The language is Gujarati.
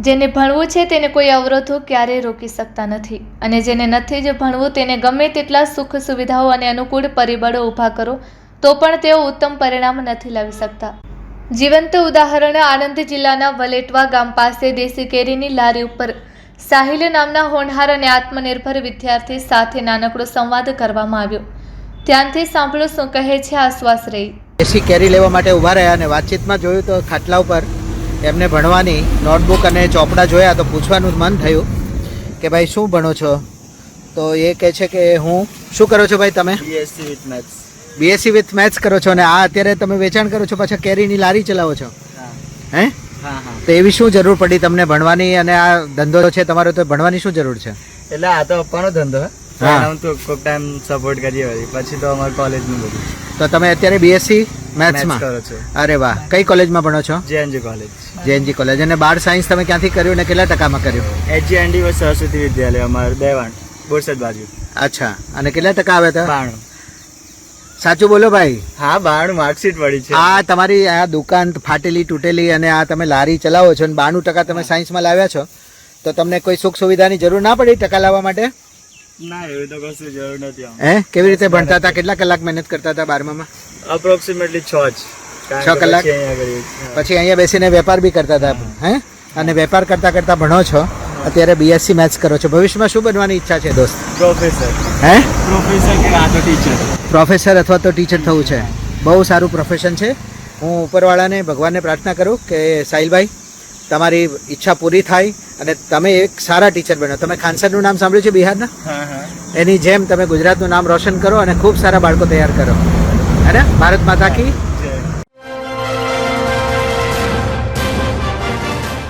જેને ભણવું છે તેને કોઈ અવરોધો ક્યારેય રોકી શકતા નથી, અને જેને નથી જ ભણવું તેને ગમે તેટલા સુખ સુવિધાઓ અને અનુકૂળ પરિબળો ઊભા કરો તો પણ તેઓ ઉત્તમ પરિણામ નથી લાવી શકતા. જીવંત ઉદાહરણ આણંદ જિલ્લાના વલેટવા ગામ પાસે દેશી કેરીની લારી ઉપર સાહિલ નામના હોનહાર અને આત્મનિર્ભર વિદ્યાર્થી સાથે નાનકડો સંવાદ કરવામાં આવ્યો. ધ્યાનથી સાંભળો શું કહે છે આશ્વાસ રહી. દેશી કેરી લેવા માટે ઊભા રહ્યા અને વાતચીતમાં જોયું તો ખાટલા ઉપર એમને ભણવાની નોટબુક અને ચોપડા જોયા તો પૂછવાનું મન થયું કે ભાઈ શું ભણો છો? તો એ કહે છે કે હું શું કરો છો ભાઈ તમે? BSc with maths. BSc with maths કરો છો અને આ અત્યારે તમે વેચાણ કરો છો, પાછા કેરીની લારી ચલાવો છો. હે? તો એવી શું જરૂર પડી તમને ભણવાની? અને આ ધંધો છે તમારો, તો ભણવાની શું જરૂર છે? એટલે આ તો પપ્પાનો ધંધો હે, હું તો કોઈક ટાઈમ સપોર્ટ કરીએ વળી, પછી તો અમારે કોલેજનું બધું. તો તમે અત્યારે BSc મેથ્સમાં કરો છો? અરે વાહ, કઈ કોલેજમાં ભણો છો? JNG college. JNG college. અને બાર સાયન્સ તમે ક્યાંથી કર્યું અને કેટલા ટકામાં કર્યું? HGND સરસ્વતી વિદ્યાલય અમારે દેવાણ બોરસદ બાજુ. અચ્છા, અને કેટલા ટકા આવ્યા હતા? 92. સાચું બોલો ભાઈ. હા, 92 માર્કશીટ પડી છે. આ તમારી આ દુકાન ફાટેલી તૂટેલી અને આ તમે લારી ચલાવો છો અને 92% તમે સાયન્સમાં લાવ્યા છો, તો તમને કોઈ સુખ સુવિધાની જરૂર ના પડી ટકા લાવવા માટે? ના, એવું તો કશું જરૂર નથી. હે? કેવી રીતે ભણતા હતા? કેટલા કલાક મહેનત કરતા હતા 12માં? અપ્રોક્સિમેટલી 6 કલાક. પછી અહીંયા બેસીને વેપાર બી કરતા હતા. હે? અને વેપાર કરતા કરતા ભણો છો, અત્યારે BSc મેથ્સ કરો છો. ભવિષ્યમાં શું બનવાની ઈચ્છા છે દોસ્ત? પ્રોફેસર. હે? પ્રોફેસર કે આ તો ટીચર. પ્રોફેસર અથવા તો ટીચર થવું છે. બહુ સારું પ્રોફેશન છે. હું ઉપરવાળાને ભગવાનને પ્રાર્થના કરું કે સાહિલભાઈ તમારી ઈચ્છા પૂરી થાય અને તમે એક સારા ટીચર બનો. તમે ખાનસરનું નામ સાંભળ્યું છે બિહારના? એની જેમ તમે ગુજરાતનું નામ રોશન કરો અને ખૂબ સારા બાળકો તૈયાર કરો. હે ને? ભારત માતા કી